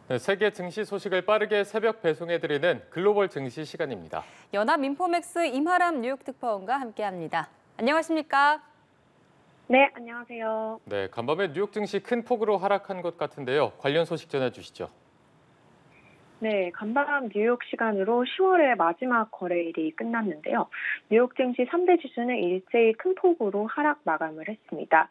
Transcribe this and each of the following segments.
네, 세계 증시 소식을 빠르게 새벽 배송해드리는 글로벌 증시 시간입니다. 연합인포맥스 임하람 뉴욕 특파원과 함께합니다. 안녕하십니까? 네, 안녕하세요. 네, 간밤에 뉴욕 증시 큰 폭으로 하락한 것 같은데요. 관련 소식 전해주시죠. 네, 간밤 뉴욕 시간으로 10월의 마지막 거래일이 끝났는데요. 뉴욕 증시 3대 지수는 일제히 큰 폭으로 하락 마감을 했습니다.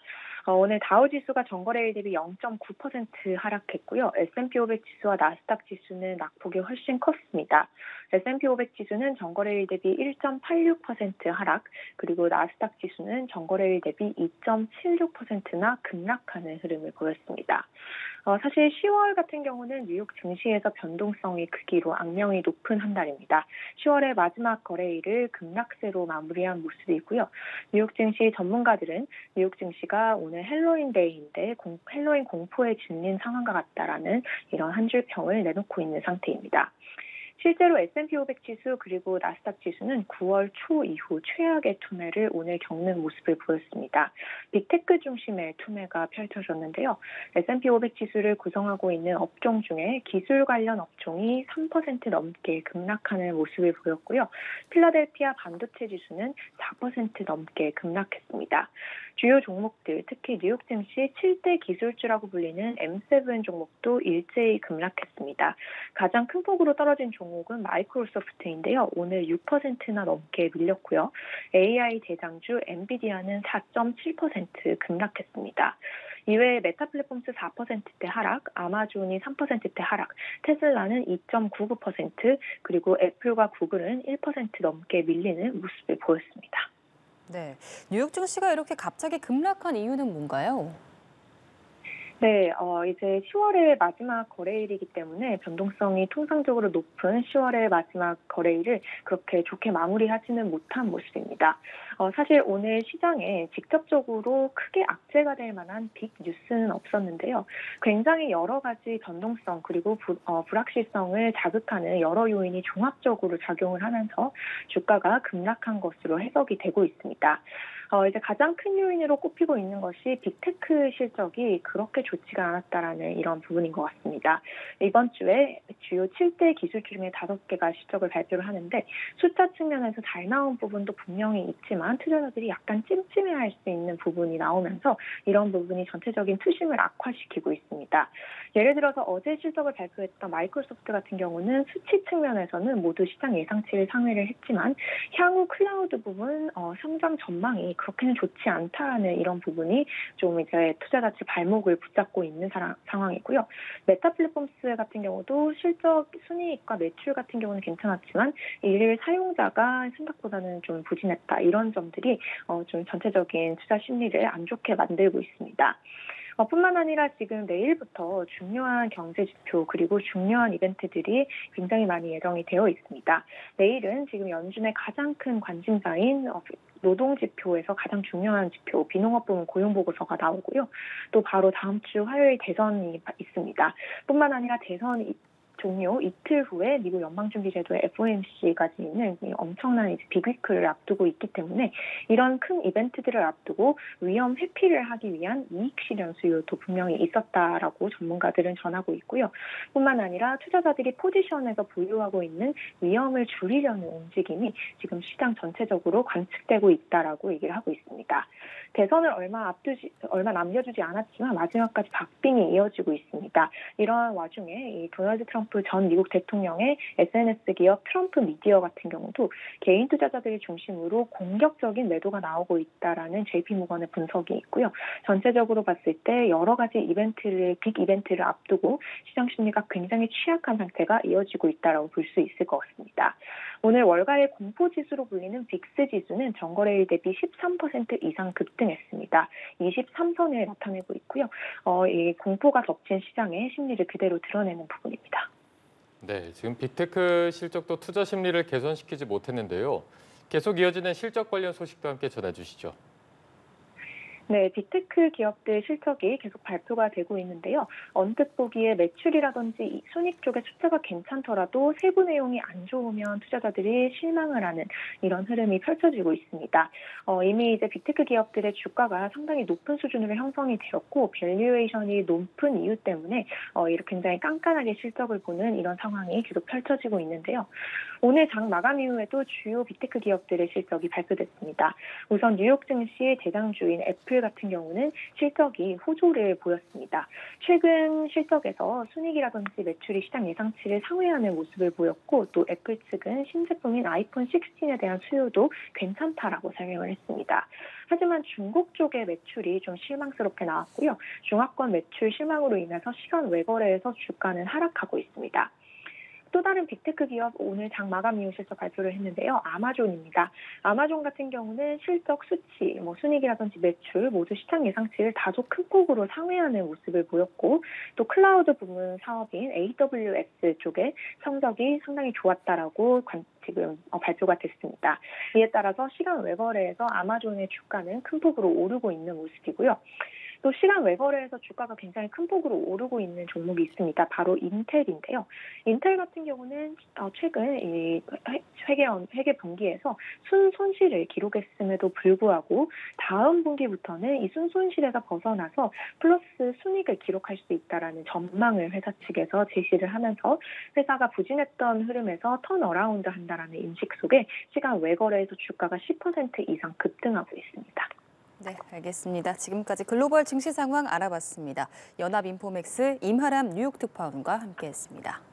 오늘 다우지수가 전거래일 대비 0.9% 하락했고요. S&P 500 지수와 나스닥 지수는 낙폭이 훨씬 컸습니다. S&P 500 지수는 전거래일 대비 1.86% 하락, 그리고 나스닥 지수는 전거래일 대비 2.76%나 급락하는 흐름을 보였습니다. 사실 10월 같은 경우는 뉴욕 증시에서 변동성이 크기로 악명이 높은 한 달입니다. 10월의 마지막 거래일을 급락세로 마무리한 모습이고요. 뉴욕 증시 전문가들은 뉴욕 증시가 오늘 헬로윈 데이인데 헬로윈 공포에 질린 상황과 같다라는 이런 한 줄 평을 내놓고 있는 상태입니다. 실제로 S&P 500 지수 그리고 나스닥 지수는 9월 초 이후 최악의 투매를 오늘 겪는 모습을 보였습니다. 빅테크 중심의 투매가 펼쳐졌는데요. S&P 500 지수를 구성하고 있는 업종 중에 기술 관련 업종이 3% 넘게 급락하는 모습을 보였고요. 필라델피아 반도체 지수는 4% 넘게 급락했습니다. 주요 종목들, 특히 뉴욕 증시 7대 기술주라고 불리는 M7 종목도 일제히 급락했습니다. 가장 큰 폭으로 떨어진 종목은 마이크로소프트인데요. 오늘 6%나 넘게 밀렸고요. AI 대장주 엔비디아는 4.7% 급락했습니다. 이외에 메타플랫폼스 4%대 하락, 아마존이 3%대 하락, 테슬라는 2.99%, 그리고 애플과 구글은 1% 넘게 밀리는 모습을 보였습니다. 네, 뉴욕 증시가 이렇게 갑자기 급락한 이유는 뭔가요? 네, 이제 10월의 마지막 거래일이기 때문에 변동성이 통상적으로 높은 10월의 마지막 거래일을 그렇게 좋게 마무리하지는 못한 모습입니다. 사실 오늘 시장에 직접적으로 크게 악재가 될 만한 빅 뉴스는 없었는데요. 굉장히 여러 가지 변동성 그리고 불확실성을 자극하는 여러 요인이 종합적으로 작용을 하면서 주가가 급락한 것으로 해석이 되고 있습니다. 이제 가장 큰 요인으로 꼽히고 있는 것이 빅테크 실적이 그렇게 좋지가 않았다라는 이런 부분인 것 같습니다. 이번 주에 주요 7대 기술주 중에 5개가 실적을 발표를 하는데 숫자 측면에서 잘 나온 부분도 분명히 있지만 투자자들이 약간 찜찜해할 수 있는 부분이 나오면서 이런 부분이 전체적인 투심을 악화시키고 있습니다. 예를 들어서 어제 실적을 발표했던 마이크로소프트 같은 경우는 수치 측면에서는 모두 시장 예상치를 상회를 했지만 향후 클라우드 부분 성장 전망이 그렇게는 좋지 않다는 이런 부분이 좀 이제 투자자 측 발목을 붙잡고 있는 상황이고요. 메타 플랫폼스 같은 경우도 실적 순이익과 매출 같은 경우는 괜찮았지만 일일 사용자가 생각보다는 좀 부진했다. 이런 점들이 좀 전체적인 투자 심리를 안 좋게 만들고 있습니다. 뿐만 아니라 지금 내일부터 중요한 경제 지표 그리고 중요한 이벤트들이 굉장히 많이 예정이 되어 있습니다. 내일은 지금 연준의 가장 큰 관심사인 노동지표에서 가장 중요한 지표, 비농업 부문 고용보고서가 나오고요. 또 바로 다음 주 화요일 대선이 있습니다. 뿐만 아니라 대선 종료 이틀 후에 미국 연방준비제도의 FOMC까지 있는 엄청난 빅위크를 앞두고 있기 때문에 이런 큰 이벤트들을 앞두고 위험 회피를 하기 위한 이익 실현 수요도 분명히 있었다라고 전문가들은 전하고 있고요. 뿐만 아니라 투자자들이 포지션에서 보유하고 있는 위험을 줄이려는 움직임이 지금 시장 전체적으로 관측되고 있다라고 얘기를 하고 있습니다. 대선을 얼마 남겨주지 않았지만 마지막까지 박빙이 이어지고 있습니다. 이러한 와중에 이 도널드 트럼프 전 미국 대통령의 SNS 기업 트럼프 미디어 같은 경우도 개인 투자자들을 중심으로 공격적인 매도가 나오고 있다라는 JP모건의 분석이 있고요. 전체적으로 봤을 때 여러 가지 빅 이벤트를 앞두고 시장 심리가 굉장히 취약한 상태가 이어지고 있다라고 볼 수 있을 것 같습니다. 오늘 월가의 공포지수로 불리는 빅스 지수는 전거래일 대비 13% 이상 급등했습니다. 23선을 나타내고 있고요. 이 공포가 덮친 시장의 심리를 그대로 드러내는 부분입니다. 네, 지금 빅테크 실적도 투자 심리를 개선시키지 못했는데요. 계속 이어지는 실적 관련 소식도 함께 전해주시죠. 네, 빅테크 기업들 실적이 계속 발표가 되고 있는데요. 언뜻 보기에 매출이라든지 이 순익 쪽의 숫자가 괜찮더라도 세부 내용이 안 좋으면 투자자들이 실망을 하는 이런 흐름이 펼쳐지고 있습니다. 이미 이제 빅테크 기업들의 주가가 상당히 높은 수준으로 형성이 되었고 밸류에이션이 높은 이유 때문에 이렇게 굉장히 깐깐하게 실적을 보는 이런 상황이 계속 펼쳐지고 있는데요. 오늘 장 마감 이후에도 주요 빅테크 기업들의 실적이 발표됐습니다. 우선 뉴욕 증시 대장주인 애플 같은 경우는 실적이 호조를 보였습니다. 최근 실적에서 순이익이라든지 매출이 시장 예상치를 상회하는 모습을 보였고 또 애플 측은 신제품인 아이폰 16에 대한 수요도 괜찮다라고 설명을 했습니다. 하지만 중국 쪽의 매출이 좀 실망스럽게 나왔고요. 중화권 매출 실망으로 인해서 시간 외거래에서 주가는 하락하고 있습니다. 또 다른 빅테크 기업 오늘 장 마감 이후 실적 발표를 했는데요. 아마존입니다. 아마존 같은 경우는 실적 수치, 순이익이라든지 매출 모두 시장 예상치를 다소 큰 폭으로 상회하는 모습을 보였고 또 클라우드 부문 사업인 AWS 쪽의 성적이 상당히 좋았다라고 지금 발표가 됐습니다. 이에 따라서 시간 외거래에서 아마존의 주가는 큰 폭으로 오르고 있는 모습이고요. 또 시간 외거래에서 주가가 굉장히 큰 폭으로 오르고 있는 종목이 있습니다. 바로 인텔인데요. 인텔 같은 경우는 최근 이 회계 분기에서 순손실을 기록했음에도 불구하고 다음 분기부터는 이 순손실에서 벗어나서 플러스 순이익을 기록할 수 있다라는 전망을 회사 측에서 제시를 하면서 회사가 부진했던 흐름에서 턴어라운드 한다라는 인식 속에 시간 외거래에서 주가가 10% 이상 급등하고 있습니다. 네, 알겠습니다. 지금까지 글로벌 증시 상황 알아봤습니다. 연합인포맥스 임하람 뉴욕 특파원과 함께했습니다.